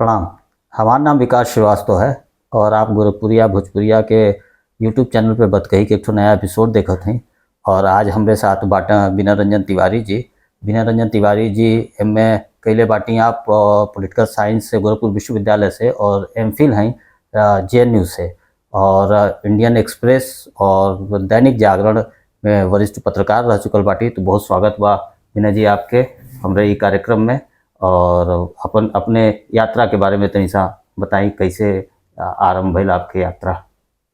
प्रणाम। हमारा नाम विकास श्रीवास्तव है और आप गोरखपुरिया भोजपुरिया के यूट्यूब चैनल पे बतकही के एक ठो नया एपिसोड देखत हैं। और आज हमरे साथ बाटा बिना रंजन तिवारी जी। बिना रंजन तिवारी जी एम ए कैले बाटी आप पॉलिटिकल साइंस से गोरखपुर विश्वविद्यालय से और एमफिल हैं JNU से, और इंडियन एक्सप्रेस और दैनिक जागरण में वरिष्ठ पत्रकार रह चुकल बाटी। तो बहुत स्वागत बा बिना जी आपके हमरे ई कार्यक्रम में। और अपने यात्रा के बारे में तनी सा बताई, कैसे आरंभ भइल आपकी यात्रा?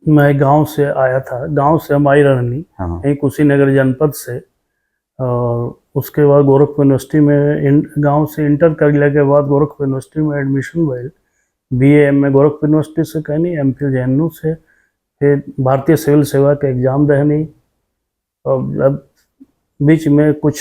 मैं गांव से आया था, गांव से हम आई रहनी, हाँ। यहीं कुशीनगर जनपद से। और उसके बाद गोरखपुर यूनिवर्सिटी में गांव से इंटर करने के बाद गोरखपुर यूनिवर्सिटी में एडमिशन भइल। BA में गोरखपुर यूनिवर्सिटी से कहनी, MPhil JNU से। फिर भारतीय सिविल सेवा के एग्ज़ाम रहनी, और जब बीच में कुछ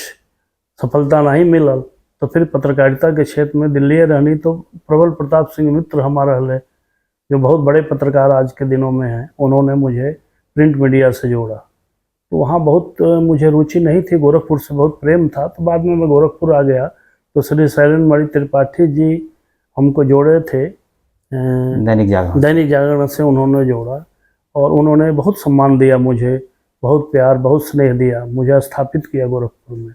सफलता नहीं मिलल तो फिर पत्रकारिता के क्षेत्र में दिल्ली रहनी। तो प्रबल प्रताप सिंह मित्र हमारा हले, जो बहुत बड़े पत्रकार आज के दिनों में हैं, उन्होंने मुझे प्रिंट मीडिया से जोड़ा। तो वहाँ बहुत मुझे रुचि नहीं थी, गोरखपुर से बहुत प्रेम था। तो बाद में मैं गोरखपुर आ गया तो श्री शैलेंद्र मणि त्रिपाठी जी हमको जोड़े थे, दैनिक जागरण से उन्होंने जोड़ा। और उन्होंने बहुत सम्मान दिया मुझे, बहुत प्यार, बहुत स्नेह दिया, मुझे स्थापित किया गोरखपुर में।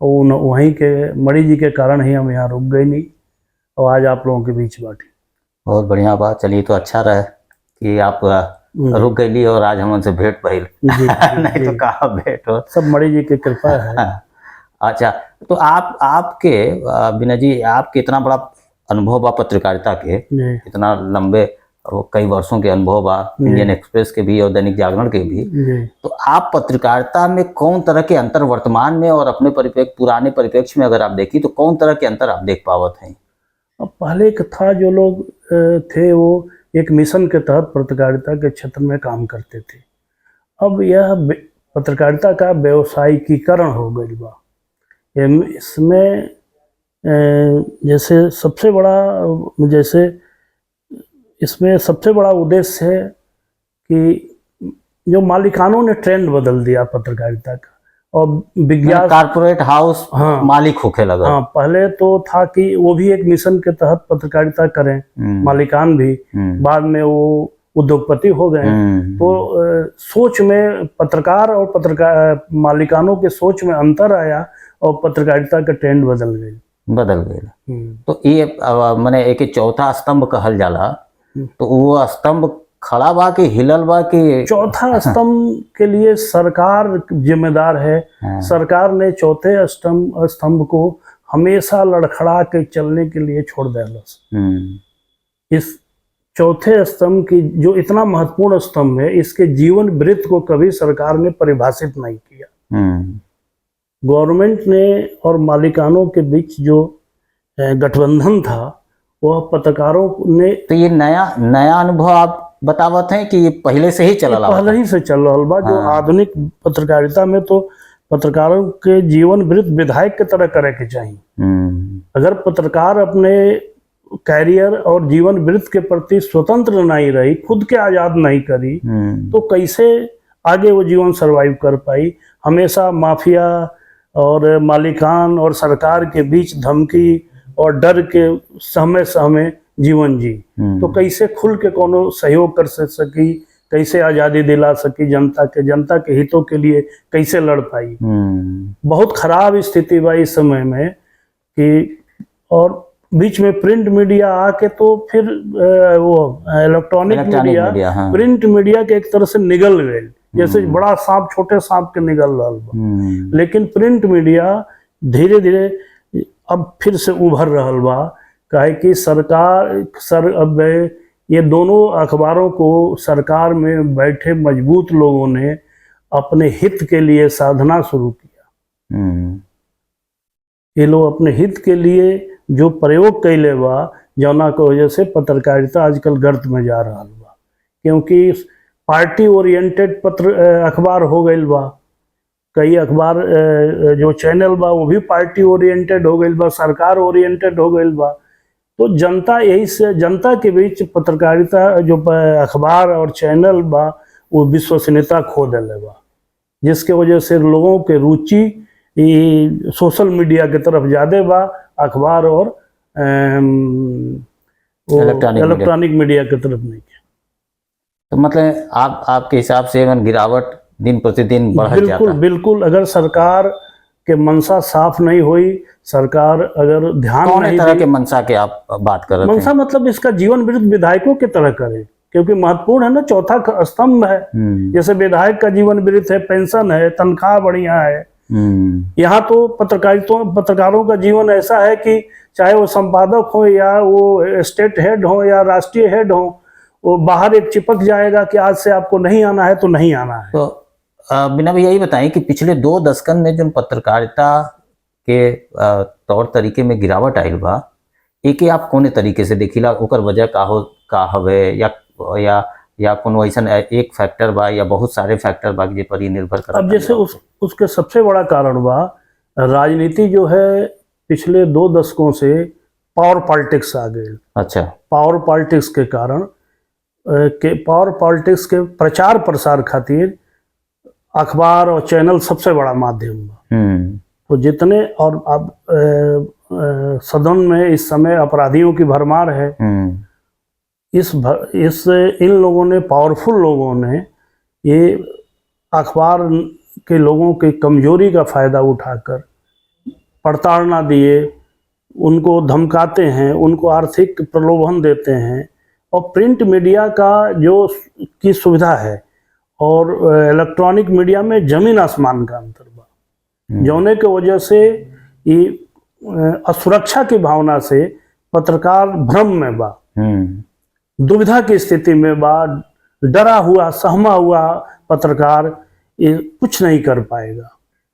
और वहीं के मणि जी के कारण ही हम यहाँ रुक गए नहीं, और आज आप लोगों के बीच बाटी। बहुत बढ़िया बात। चलिए, तो अच्छा रहे कि आप रुक गई और आज हम उनसे भेंट भइल। नहीं तो कहाँ भेंट हो, सब मणि जी की कृपा है। अच्छा, तो आपके बिना जी, आपके इतना बड़ा अनुभव बा पत्रकारिता के, इतना लंबे कई वर्षों के अनुभव बा, इंडियन एक्सप्रेस के भी और दैनिक जागरण के भी। तो आप पत्रकारिता में कौन तरह के अंतर वर्तमान में और अपने पुराने परिप्रेक्ष्य में अगर आप देखी तो कौन तरह के अंतर आप देख पावत हैं? अब पहले एक था, जो लोग थे वो एक मिशन के तहत पत्रकारिता के क्षेत्र में काम करते थे। अब यह पत्रकारिता का व्यवसायीकरण हो गई बा। इसमें इसमें सबसे बड़ा उद्देश्य है कि जो मालिकानों ने ट्रेंड बदल दिया पत्रकारिता का, और विज्ञान कारपोरेट हाउस मालिक होके लगा। हाँ, पहले तो था कि वो भी एक मिशन के तहत पत्रकारिता करें, मालिकान भी। बाद में वो उद्योगपति हो गए। तो सोच में पत्रकार और मालिकानों के सोच में अंतर आया और पत्रकारिता का ट्रेंड बदल गए। तो ये मैंने एक चौथा स्तंभ कहल जाला, तो वो स्तंभ खड़ा बा कि हिलल बा कि? चौथा स्तंभ के लिए सरकार जिम्मेदार है। सरकार ने चौथे स्तंभ को हमेशा लड़खड़ा के चलने के लिए छोड़ दिया। इस चौथे स्तंभ की, जो इतना महत्वपूर्ण स्तंभ है, इसके जीवन वृत्त को कभी सरकार ने परिभाषित नहीं किया। गवर्नमेंट ने और मालिकानों के बीच जो गठबंधन था, वह पत्रकारों ने। तो ये नया अनुभव आप बतावत हैं कि ये पहले से ही चला? पहले ही से चल रहा बा। जो आधुनिक पत्रकारिता में तो पत्रकारों के जीवन वृत्त विधायक की तरह करे के चाहिए। अगर पत्रकार अपने कैरियर और जीवन वृत्त के प्रति स्वतंत्र नहीं रही, खुद के आजाद नहीं करी, तो कैसे आगे वो जीवन सरवाइव कर पाई? हमेशा माफिया और मालिकान और सरकार के बीच धमकी और डर के सहमे जीवन जी, तो कैसे खुल के कोनो सहयोग कर सकी, कैसे आज़ादी दिला सकी जनता के हितों के लिए कैसे लड़ पाई? बहुत खराब स्थिति बा इस समय में कि। और बीच में प्रिंट मीडिया आके तो फिर वो इलेक्ट्रॉनिक मीडिया, प्रिंट मीडिया के एक तरह से निगल गए, जैसे बड़ा सांप छोटे सांप के निगल रहा बा। लेकिन प्रिंट मीडिया धीरे धीरे अब फिर से उभर रहा बा, काहे कि अब ये दोनों अखबारों को सरकार में बैठे मजबूत लोगों ने अपने हित के लिए साधना शुरू किया। ये लोग अपने हित के लिए जो प्रयोग कैले बा, जौना की वजह से पत्रकारिता आजकल गर्त में जा रहा बा, क्योंकि पार्टी ओरिएंटेड अखबार हो गई बा। कई अखबार जो चैनल बा वो भी पार्टी ओरिएंटेड हो गई बा, सरकार ओरिएंटेड हो गई बा। तो जनता के बीच पत्रकारिता जो अखबार और चैनल बा, वो विश्वसनीयता खो दिले बा, जिसके वजह से लोगों के रुचि सोशल मीडिया के तरफ ज़्यादा बा, अखबार और वो इलेक्ट्रॉनिक इलेक्ट्रॉनिक मीडिया की तरफ नहीं किया। तो मतलब आपके हिसाब से गिरावट दिन प्रतिदिन बढ़ बिल्कुल जाता है। बिल्कुल, अगर सरकार के मनसा साफ नहीं हुई, सरकार अगर ध्यान कौन नहीं तरह दी, के मनसा के आप बात कर रहे मनसा थे? मतलब इसका जीवन वृत्त विधायकों की तरह करे, क्योंकि महत्वपूर्ण है ना, चौथा स्तंभ है। जैसे विधायक का जीवन वृत्त है, पेंशन है, तनख्वाह बढ़िया है। यहाँ तो पत्रकारों का जीवन ऐसा है कि चाहे वो संपादक हो या वो स्टेट हेड हो या राष्ट्रीय हेड हो, वो बाहर एक चिपक जाएगा कि आज से आपको नहीं आना है तो नहीं आना है। तो बिना भैया यही बताएं कि पिछले 2 दशकन में जो पत्रकारिता के तौर तरीके में गिरावट आयल बा, एके आप कोने तरीके से देखिला, ओकर वजह का हवे या कोनो ऐसा एक फैक्टर बा या बहुत सारे फैक्टर बा जे पर ही निर्भर करता? अब जैसे उसके सबसे बड़ा कारण बा, राजनीति जो है पिछले 2 दशकों से पावर पॉलिटिक्स आ गई। अच्छा। पावर पॉलिटिक्स के कारण पावर पॉलिटिक्स के प्रचार प्रसार खातिर अखबार और चैनल सबसे बड़ा माध्यम बा। तो जितने, और अब सदन में इस समय अपराधियों की भरमार है। इन लोगों ने, पावरफुल लोगों ने, ये अखबार के लोगों की कमजोरी का फायदा उठाकर प्रताड़ना दिए, उनको धमकाते हैं, उनको आर्थिक प्रलोभन देते हैं। और प्रिंट मीडिया का जो की सुविधा है और इलेक्ट्रॉनिक मीडिया में जमीन आसमान का अंतर बा, जौने के वजह से ये असुरक्षा की भावना से पत्रकार भ्रम में बा, दुविधा की स्थिति में बा, डरा हुआ सहमा हुआ पत्रकार ये कुछ नहीं कर पाएगा।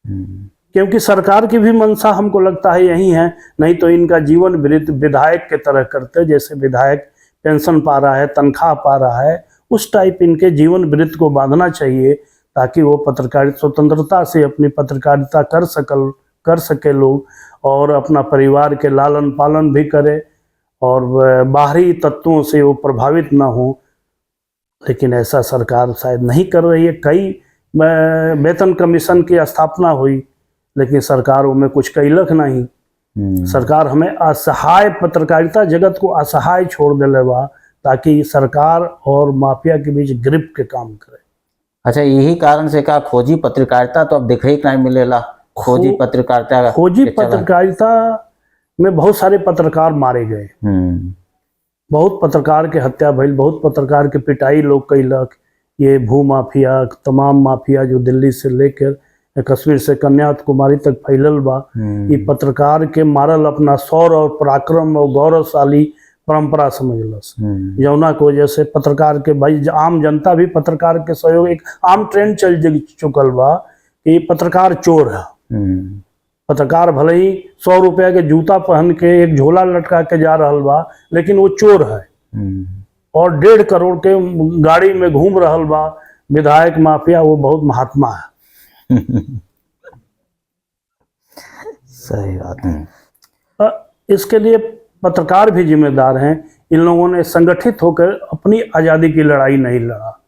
क्योंकि सरकार की भी मंशा हमको लगता है यही है, नहीं तो इनका जीवन वृत्त विधायक के तरह करते, जैसे विधायक पेंशन पा रहा है, तनख्वाह पा रहा है, उस टाइप इनके जीवन वृत्त को बांधना चाहिए, ताकि वो पत्रकारिता स्वतंत्रता से अपनी पत्रकारिता कर सके लोग, और अपना परिवार के लालन पालन भी करे और बाहरी तत्वों से वो प्रभावित ना हो। लेकिन ऐसा सरकार शायद नहीं कर रही है। कई वेतन कमीशन की स्थापना हुई, लेकिन सरकार में कुछ कैलक नहीं। सरकार हमें असहाय, पत्रकारिता जगत को असहाय छोड़ देले बा, ताकि सरकार और माफिया के बीच ग्रिप के काम करे। अच्छा, यही कारण से का खोजी पत्रकारिता तो अब देखे ही नहीं मिलेला। खोजी पत्रकारिता में बहुत सारे पत्रकार मारे गए, बहुत पत्रकार के हत्या भइल, बहुत पत्रकार के पिटाई लोग कैलक। ये भू माफिया, तमाम माफिया जो दिल्ली से लेकर कश्मीर से कन्याकुमारी तक फैलल बा, ये पत्रकार के मारल अपना शौर्य और पराक्रम और गौरवशाली परंपरा समझलस, जौना की वजह से पत्रकार के भाई आम जनता भी पत्रकार के सहयोग, एक आम ट्रेंड चल चुकल बा कि पत्रकार चोर है। पत्रकार भले ही 100 रुपया के जूता पहन के एक झोला लटका के जा रहल बा, लेकिन वो चोर है। और 1.5 करोड़ के गाड़ी में घूम रहल बा विधायक माफिया, वो बहुत महात्मा है। सही बात है। इसके लिए पत्रकार भी जिम्मेदार हैं। इन लोगों ने संगठित होकर अपनी आज़ादी की लड़ाई नहीं लड़ा।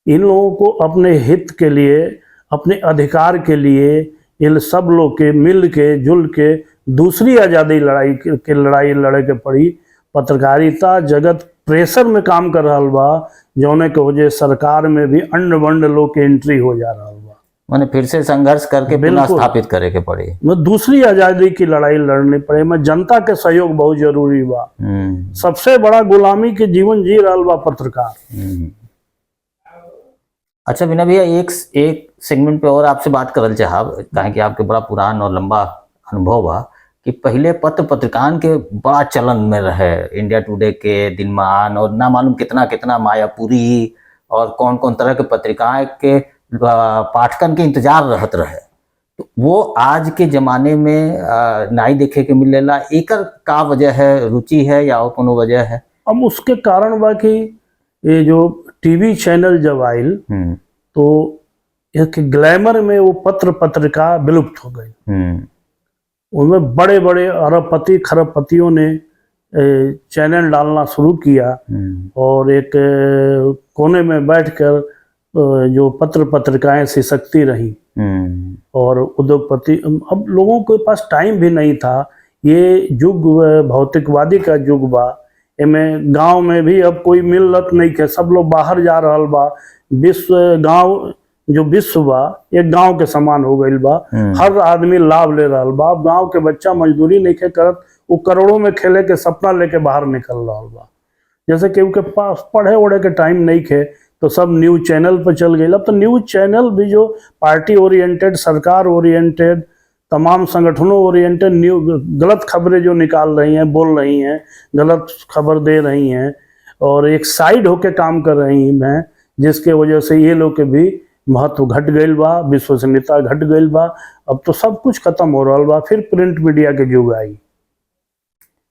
इन लोगों को अपने हित के लिए, अपने अधिकार के लिए, इन सब लोग के मिल के जुल के दूसरी आज़ादी लड़ाई लड़े के पड़ी। पत्रकारिता जगत प्रेशर में काम कर रहा बा, जौने के वजह सरकार में भी अंड बंड लोग के एंट्री हो जा रहा बा। मैंने फिर से संघर्ष करके पुनः स्थापित करे के पड़ी, दूसरी आज़ादी की लड़ाई लड़नी पड़े। में जनता के सहयोग बहुत जरूरी बा। सबसे बड़ा गुलामी के जीवन जी रहा बा पत्रकार। अच्छा बिना भैया, एक सेगमेंट पे और आपसे बात करल चाहब, कहें कि आपके बड़ा पुरान और लंबा अनुभव बा कि पहले पत्रिकान के बड़ा चलन में रहे, इंडिया टुडे के, दिनमान और ना मालूम कितना कितना मायापुरी और कौन कौन तरह के पत्रिकाएं के पाठकन के इंतजार रहत रहे। तो वो आज के जमाने में नहीं देखे के मिलेला। एकर का वजह है? रुचि है या और कोनो वजह है? अब उसके कारण बा कि ये जो टीवी चैनल जब आयल, तो एक ग्लैमर में वो पत्रिका विलुप्त हो गई। उनमें बड़े बड़े अरबपति खरबपतियों ने चैनल डालना शुरू किया, और एक कोने में बैठकर जो पत्रिकाएं सिसकती रही, और उद्योगपति, अब लोगों के पास टाइम भी नहीं था। ये युग भौतिकवादी का युग बा। एमें गांव में भी अब कोई मिलत नहीं के, सब लोग बाहर जा रहल बा। विश्व गांव जो विश्व बा एक गांव के समान हो गईल बा। हर आदमी लाभ ले रहल बा। अब गांव के बच्चा मजदूरी नहीं के करत, वो करोड़ों में खेले के सपना लेके बाहर निकल रहल बा। जैसे कि उनके पास पढ़े ओढ़े के टाइम नहीं खे तो सब न्यूज चैनल पर चल गई। अब तो न्यूज चैनल भी जो पार्टी ओरिएंटेड, सरकार ओरिएंटेड, तमाम संगठनों ओरिएंटेड गलत खबरें जो निकाल रही हैं, बोल रही हैं, गलत खबर दे रही हैं और एक साइड होके काम कर रही हैं, जिसके वजह से ये लोग के भी महत्व घट गईल बा, विश्वसनीयता घट गईल बा। अब तो सब कुछ खत्म हो रहा बा। फिर प्रिंट मीडिया के युग आई,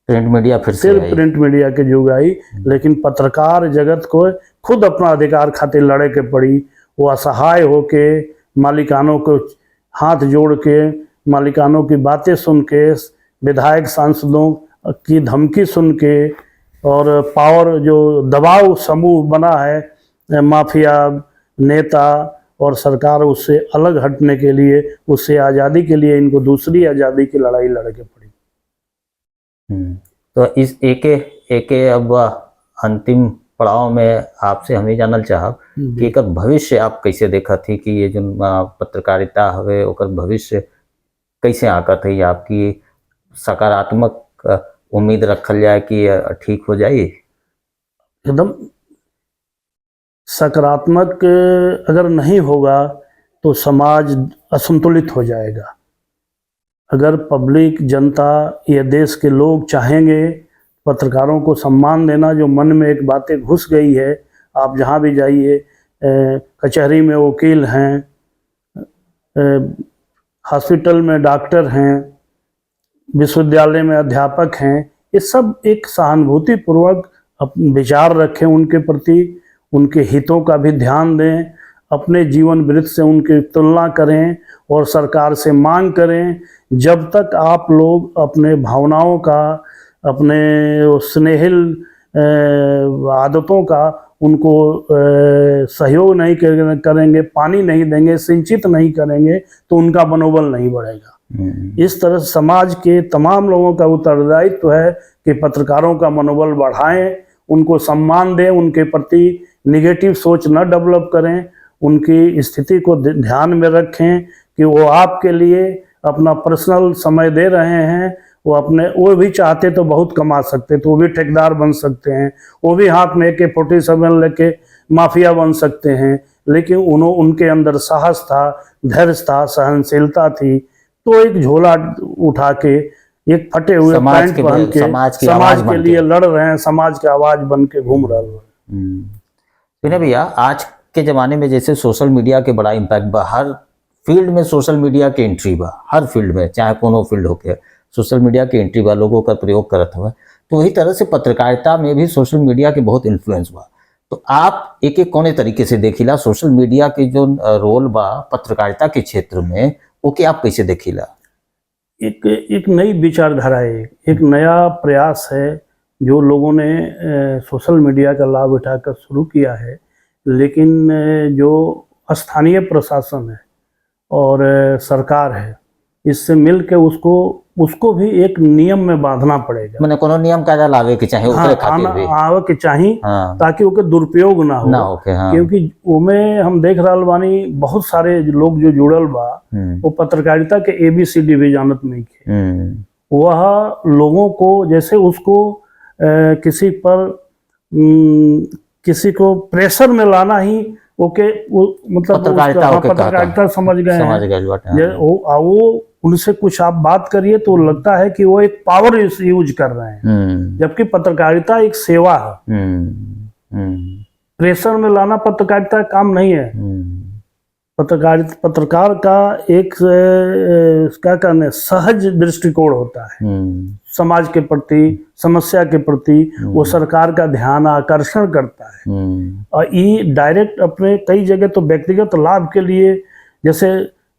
प्रिंट मीडिया फिर प्रिंट मीडिया के युग आई। लेकिन पत्रकार जगत को खुद अपना अधिकार खातिर लड़े के पड़ी। वो असहाय होके, मालिकानों को हाथ जोड़ के, मालिकानों की बातें सुन के, विधायक सांसदों की धमकी सुन के और पावर जो दबाव समूह बना है, माफिया नेता और सरकार, उससे अलग हटने के लिए, उससे आज़ादी के लिए इनको दूसरी आज़ादी की लड़ाई लड़ के पड़ी। तो इस एके अब अंतिम पड़ाव में आपसे हम ही जानल चाहब कि एकर भविष्य आप कैसे देखा थी कि ये जो पत्रकारिता हवे ओकर भविष्य कैसे आकत है? आपकी सकारात्मक उम्मीद रखल जाए कि ठीक हो जाए? एकदम सकारात्मक अगर नहीं होगा तो समाज असंतुलित हो जाएगा। अगर पब्लिक, जनता, ये देश के लोग चाहेंगे पत्रकारों को सम्मान देना, जो मन में एक बातें घुस गई है, आप जहाँ भी जाइए, कचहरी में वकील हैं, हॉस्पिटल में डॉक्टर हैं, विश्वविद्यालय में अध्यापक हैं, ये सब एक सहानुभूतिपूर्वक विचार रखें उनके प्रति, उनके हितों का भी ध्यान दें, अपने जीवन वृत्त से उनकी तुलना करें और सरकार से मांग करें। जब तक आप लोग अपने भावनाओं का, अपने स्नेहिल आदतों का उनको सहयोग नहीं करेंगे, पानी नहीं देंगे, सिंचित नहीं करेंगे, तो उनका मनोबल नहीं बढ़ेगा। इस तरह समाज के तमाम लोगों का उत्तरदायित्व है कि पत्रकारों का मनोबल बढ़ाएं, उनको सम्मान दें, उनके प्रति निगेटिव सोच न डेवलप करें, उनकी स्थिति को ध्यान में रखें कि वो आपके लिए अपना पर्सनल समय दे रहे हैं। वो भी चाहते तो बहुत कमा सकते, तो वो भी ठेकेदार बन सकते हैं, वो भी हाथ में AK-47 लेके माफिया बन सकते हैं, लेकिन उनके अंदर साहस था, धैर्य था, सहनशीलता थी। तो एक झोला उठा के, एक फटे हुए पैंट पहन के समाज के लिए लड़ रहे हैं, समाज की आवाज बन के घूम रहे हैं। विनय भैया, आज के ज़माने में जैसे सोशल मीडिया के बड़ा इम्पैक्ट बा, हर फील्ड में सोशल मीडिया के एंट्री बा, हर फील्ड में, चाहे कोनो फील्ड होके सोशल मीडिया के एंट्री बा, लोगों का प्रयोग करत हुआ। तो वही तरह से पत्रकारिता में भी सोशल मीडिया के बहुत इन्फ्लुएंस बा। तो आप एक एक कोने तरीके से देखिला सोशल मीडिया के जो रोल बा पत्रकारिता के क्षेत्र में, ओके आप कैसे देखिला? एक नई विचारधारा है, एक नया प्रयास है जो लोगों ने सोशल मीडिया का लाभ उठाकर शुरू किया है। लेकिन जो स्थानीय प्रशासन है और सरकार है, इससे मिल के उसको भी एक नियम में बांधना पड़ेगा। मैंने कोनो नियम कायदा लावे के चाहे हाँ, आवे के चाहिए। हाँ। ताकि ओके दुरुपयोग ना हो हाँ। क्योंकि उमें हम देख रहा बानी बहुत सारे लोग जो जुड़ल बा वो पत्रकारिता के ABCD भी जानत नहीं के। वह लोगों को जैसे उसको किसी को प्रेशर में लाना ही ओके, मतलब पत्रकारिता समझ गए हैं। वो उनसे कुछ आप बात करिए तो लगता है कि वो एक पावर यूज कर रहे हैं, जबकि पत्रकारिता एक सेवा है। प्रेशर में लाना पत्रकारिता का काम नहीं है। पत्रकार का एक क्या कहने सहज दृष्टिकोण होता है समाज के प्रति, समस्या के प्रति। वो सरकार का ध्यान आकर्षण करता है और ये डायरेक्ट अपने कई जगह तो व्यक्तिगत लाभ के लिए, जैसे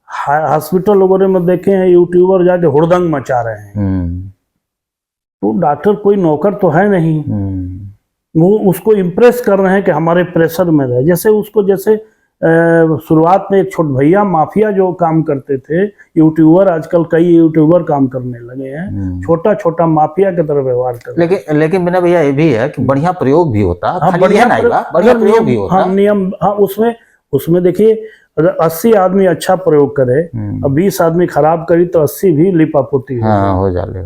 हॉस्पिटल वगैरह में देखे हैं यूट्यूबर जाके हुड़दंग मचा रहे हैं। तो डॉक्टर कोई नौकर तो है नहीं, वो उसको इम्प्रेस कर रहे हैं कि हमारे प्रेशर में रहे। जैसे उसको जैसे शुरुआत में एक छोट भैया माफिया जो काम करते थे, यूट्यूबर आजकल कई यूट्यूबर काम करने लगे हैं, छोटा छोटा माफिया की तरह व्यवहार कर। लेकिन बिना भैया ये भी है कि बढ़िया प्रयोग भी होता है, हाँ, खाली बढ़िया ये नहीं बा, बढ़िया प्रयोग भी होता हाँ, नियम, हाँ, उसमें देखिए अगर 80 आदमी अच्छा प्रयोग करे और 20 आदमी खराब करी तो 80 भी लिपापोती हो जाले।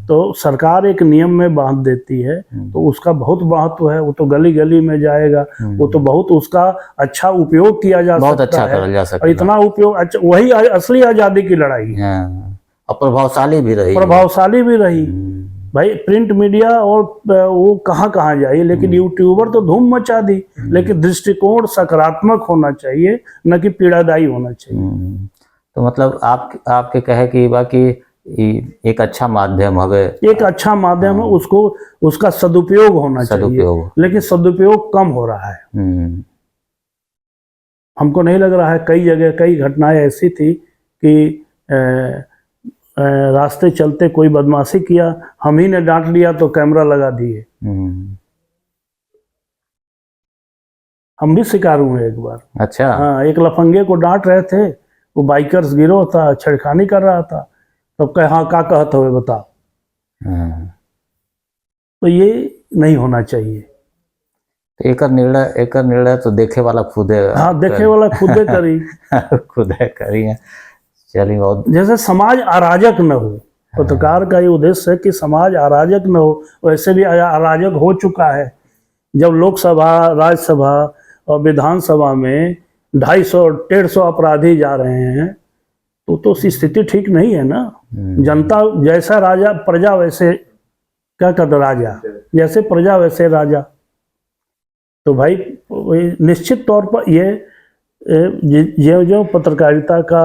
तो सरकार एक नियम में बांध देती है, तो उसका बहुत महत्व है। वो तो गली गली में जाएगा, वो तो बहुत उसका अच्छा उपयोग किया जा बहुत सकता अच्छा है, जा सकता और इतना उपयोग अच्छा, वही असली आजादी की लड़ाई है। और प्रभावशाली भी रही भाई प्रिंट मीडिया और वो कहाँ कहाँ जाइए, लेकिन यूट्यूबर तो धूम मचा दी। लेकिन दृष्टिकोण सकारात्मक होना चाहिए, न कि पीड़ादायी होना चाहिए। तो मतलब आपके कहे कि बाकी एक अच्छा माध्यम है, एक अच्छा माध्यम है, उसका सदुपयोग होना चाहिए, लेकिन सदुपयोग कम हो रहा है। हमको नहीं लग रहा है, कई जगह कई घटनाएं ऐसी थी कि रास्ते चलते कोई बदमाशी किया, हम ही ने डांट लिया तो कैमरा लगा दिए। हम भी शिकार हुए एक बार। अच्छा। हाँ, एक लफंगे को डांट रहे थे, वो बाइकर्स गिरोह था, छेड़खानी कर रहा था, तो कहे हाँ का कहत हो बताओ। तो ये नहीं होना चाहिए। एक निर्णय तो देखे वाला खुदे। हाँ, देखे वाला खुदे करी। खुदे करी है। चलिए, बहुत जैसे समाज अराजक न हो, पत्रकार का ये उद्देश्य है कि समाज अराजक न हो। वैसे भी अराजक हो चुका है। जब लोकसभा, राज्यसभा और विधानसभा में 250-150 अपराधी जा रहे हैं, तो स्थिति ठीक नहीं है ना। जनता जैसा राजा, प्रजा वैसे, क्या कहते राजा, जैसे प्रजा वैसे राजा। तो भाई निश्चित तौर पर ये जो पत्रकारिता का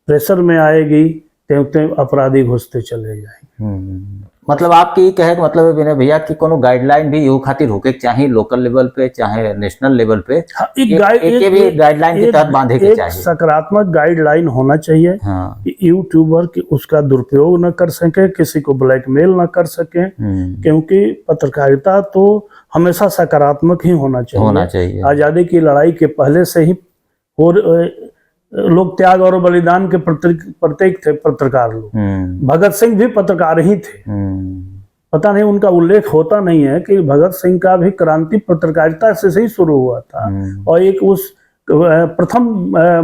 प्रेशर में आएगी, त्यों अपराधी घुसते चले जाएंगे। मतलब आपकी कहे मतलब बिना भैया कि कोनो गाइडलाइन भी यू खातिर होके, चाहे लोकल लेवल पे चाहे नेशनल लेवल पे, हाँ, एक गाइडलाइन के तहत बांधे के चाहिए। सकारात्मक गाइडलाइन होना चाहिए। हाँ। कि यूट्यूबर की उसका दुरुपयोग न कर सके, किसी को ब्लैकमेल न कर सके, क्योंकि पत्रकारिता तो हमेशा सकारात्मक ही होना चाहिए। आजादी की लड़ाई के पहले से ही लोग त्याग और बलिदान के प्रतीक थे पत्रकार लोग। भगत सिंह भी पत्रकार ही थे। पता नहीं उनका उल्लेख होता नहीं है कि भगत सिंह का भी क्रांति पत्रकारिता से ही शुरू हुआ था, और एक उस प्रथम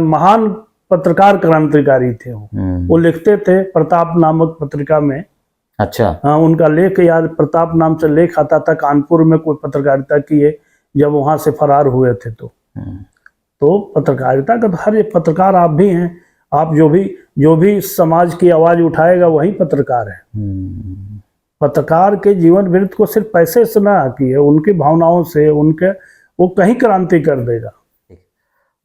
महान पत्रकार क्रांतिकारी थे। वो लिखते थे प्रताप नामक पत्रिका में। अच्छा। हाँ, उनका लेख याद, प्रताप नाम से लेख आता था। कानपुर में कोई पत्रकारिता किए, जब वहां से फरार हुए थे। तो पत्रकारिता का तो हर एक पत्रकार आप भी हैं। आप जो भी समाज की आवाज उठाएगा वही पत्रकार है। पत्रकार के जीवन वृत्त को सिर्फ पैसे से ना की है, उनकी भावनाओं से, उनके वो कहीं क्रांति कर देगा।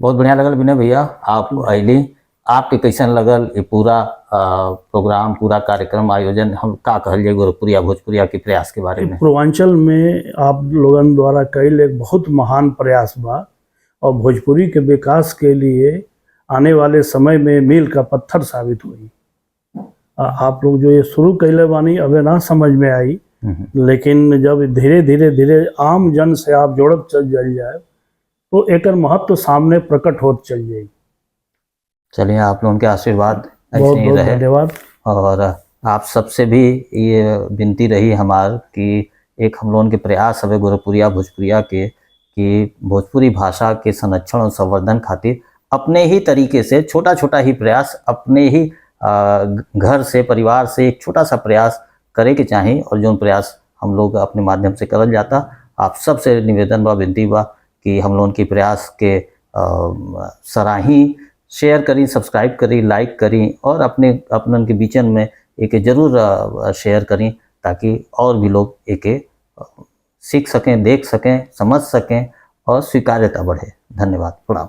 बहुत बढ़िया लगल विनय भैया, आप आइली। आपके कैसन लगल ये पूरा प्रोग्राम, पूरा कार्यक्रम आयोजन, हम का कहल जाए गोरखपुरिया भोजपुरिया के प्रयास के बारे में? पूर्वांचल में आप लोगन द्वारा कई एक बहुत महान प्रयास बा, और भोजपुरी के विकास के लिए आने वाले समय में मील का पत्थर साबित हुई। आप लोग जो ये शुरू कैले बानी, अबे ना समझ में आई, लेकिन जब धीरे धीरे आम जन से आप जोड़त चल जाए तो एक महत्व सामने प्रकट होत चल जाएगी। चलिए, आप लोगों के आशीर्वाद बहुत बहुत धन्यवाद। और आप सबसे भी ये विनती रही हमार कि एक हम लोगों के प्रयास है गोरखपुरिया भोजपुरिया के, कि भोजपुरी भाषा के संरक्षण और संवर्धन खातिर अपने ही तरीके से छोटा छोटा ही प्रयास, अपने ही घर से, परिवार से एक छोटा सा प्रयास करे के चाहिए। और जो प्रयास हम लोग अपने माध्यम से करल जाता, आप सबसे निवेदन बा, विनती बा कि हम लोगों के प्रयास के सराही, शेयर करी, सब्सक्राइब करी, लाइक करी, और अपने के बीचन में एक जरूर शेयर करी, ताकि और भी लोग एक सीख सकें, देख सकें, समझ सकें और स्वीकार्यता बढ़े। धन्यवाद, प्रणाम।